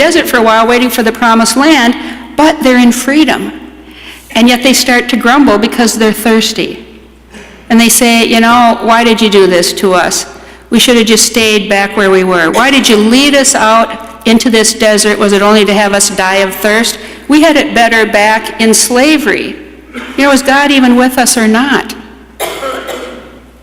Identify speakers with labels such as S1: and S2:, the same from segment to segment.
S1: desert for a while waiting for the promised land, but they're in freedom. And yet they start to grumble because they're thirsty. And they say, why did you do this to us? We should have just stayed back where we were. Why did you lead us out into this desert? Was it only to have us die of thirst? We had it better back in slavery. Is God even with us or not?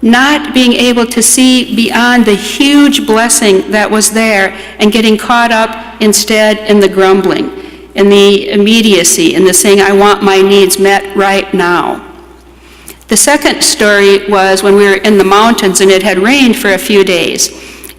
S1: Not being able to see beyond the huge blessing that was there and getting caught up instead in the grumbling, in the immediacy, in the saying, I want my needs met right now. The second story was when we were in the mountains and it had rained for a few days.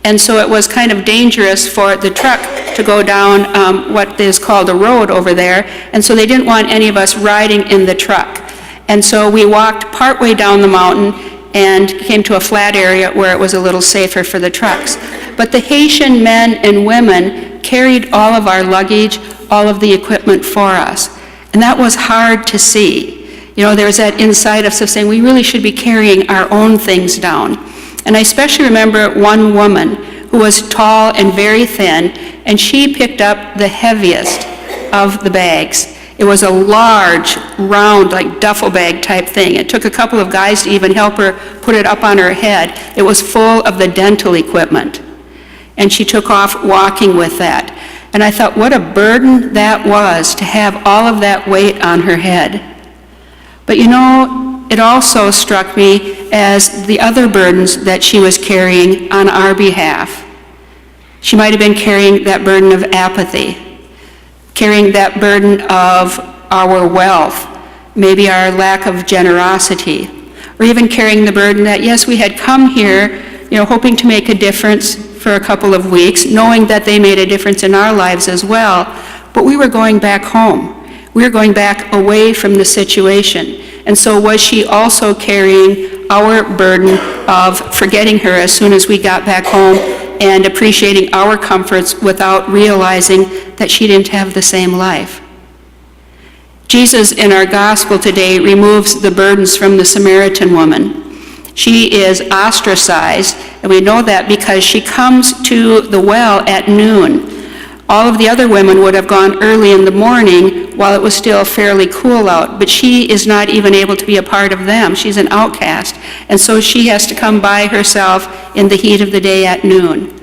S1: And so it was kind of dangerous for the truck to go down what is called a road over there. And so they didn't want any of us riding in the truck. And so we walked partway down the mountain and came to a flat area where it was a little safer for the trucks. But the Haitian men and women carried all of our luggage, all of the equipment for us. And that was hard to see. There was that inside of us saying we really should be carrying our own things down. And I especially remember one woman who was tall and very thin, and she picked up the heaviest of the bags. It was a large, round, like duffel bag type thing. It took a couple of guys to even help her put it up on her head. It was full of the dental equipment. And she took off walking with that. And I thought, what a burden that was to have all of that weight on her head. But it also struck me as the other burdens that she was carrying on our behalf. She might have been carrying that burden of apathy, carrying that burden of our wealth, maybe our lack of generosity, or even carrying the burden that, yes, we had come here, hoping to make a difference for a couple of weeks, knowing that they made a difference in our lives as well, but we were going back home. We were going back away from the situation. And so was she also carrying our burden of forgetting her as soon as we got back home and appreciating our comforts without realizing that she didn't have the same life? Jesus in our gospel today removes the burdens from the Samaritan woman. She is ostracized, and we know that because she comes to the well at noon. All of the other women would have gone early in the morning while it was still fairly cool out, but she is not even able to be a part of them. She's an outcast, and so she has to come by herself in the heat of the day at noon.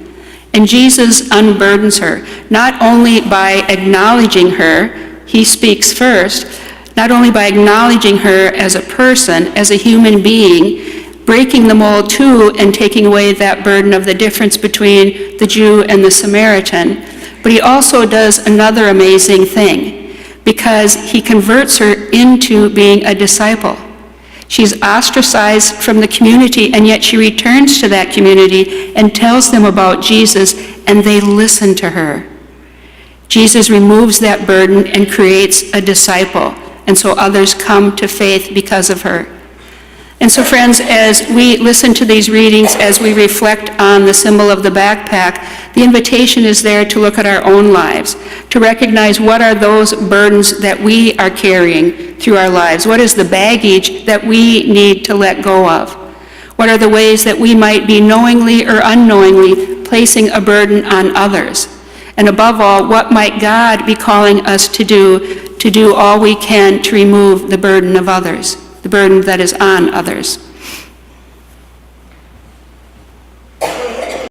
S1: And Jesus unburdens her, not only by acknowledging her, he speaks first, not only by acknowledging her as a person, as a human being, breaking the mold too and taking away that burden of the difference between the Jew and the Samaritan, but he also does another amazing thing, because he converts her into being a disciple. She's ostracized from the community, and yet she returns to that community and tells them about Jesus, and they listen to her. Jesus removes that burden and creates a disciple, and so others come to faith because of her. And so, friends, as we listen to these readings, as we reflect on the symbol of the backpack, the invitation is there to look at our own lives, to recognize what are those burdens that we are carrying through our lives. What is the baggage that we need to let go of? What are the ways that we might be knowingly or unknowingly placing a burden on others? And above all, what might God be calling us to do all we can to remove the burden of others, the burden that is on others?